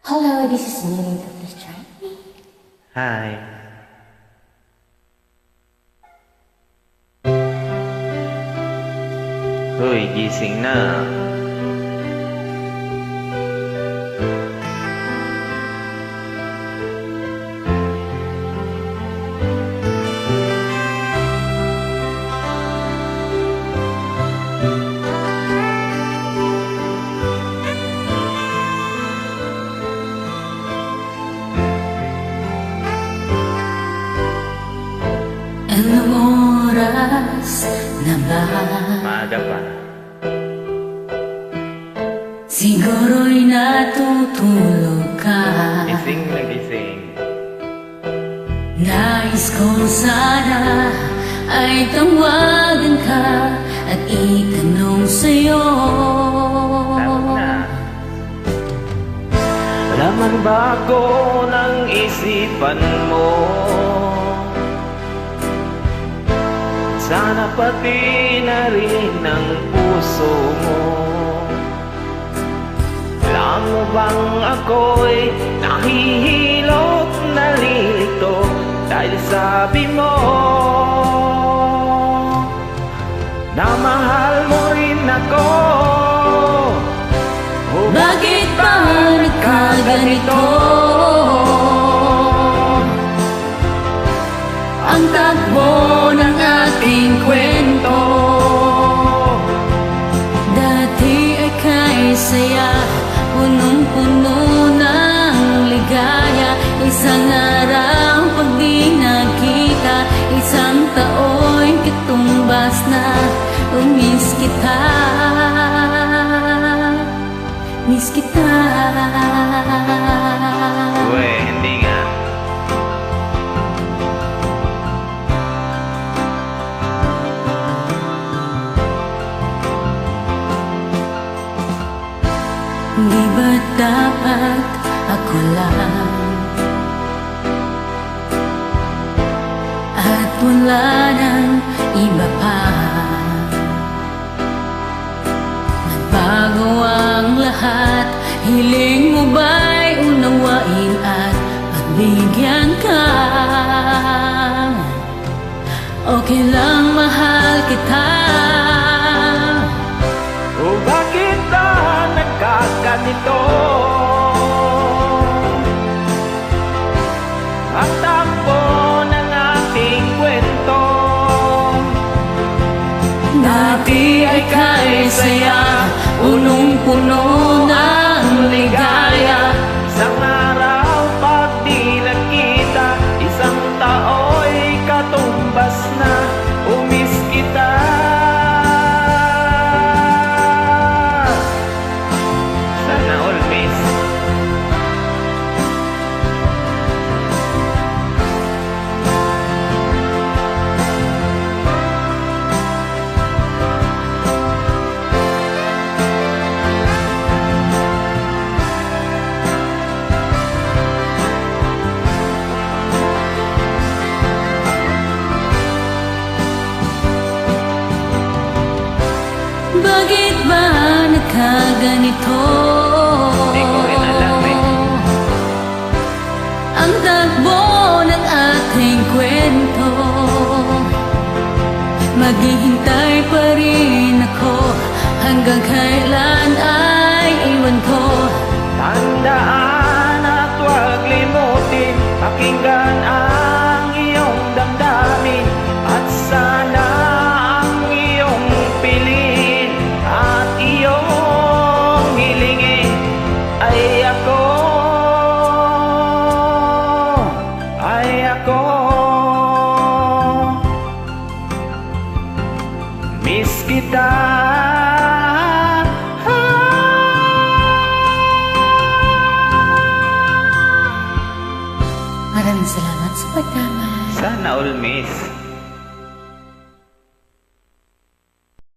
Hello, this is Nilita. Please try me. Hi. Hoy, gising na. Anong oras na ba? Maaga pa. Siguro'y natutulog ka. Gising na gising. Nais ko sana ay tawagan ka at itanong sa'yo. Tawag na. Laman ba ako ng isipan mo? Sana pati na rin ang puso mo. Alam mo bang ako'y nahihilot, nalilito dahil sabi mo na mahal mo rin ako. Bakit ba nagkaganito? Ang takbo ng ating kwento, dati ay kay saya, punong-puno ng ligaya. Isang araw pag di nagkita, isang tao'y katumbas na. Miss kita, miss kita. Uwe, hindi nga. Di ba dapat ako lang at wala nang iba pa? Nagbago ang lahat, hiling mo ba'y unawain at pagbigyan ka? Okay lang, mahal kita. O bakit ba nagkaganito? Ang takbo ng ating kwento, Dati ay kay saya, punong-puno ng ligaya. isang araw pag di nagkita, isang tao'y katumbas na. Umiss kita. Sana all miss. Bakit ba nagkaganito? Di ko rin alam eh. Ang takbo ng ating kwento, maghihintay pa rin ako hanggang kailan ay iwan ko. Tandaan at huwag limutin, pakinggan ang iyong damdamin, at sana ang iyong piliin at iyong hilingin ay ako, ay ako. Miss kita. Maraming salamat sa pagtama. Sana all miss.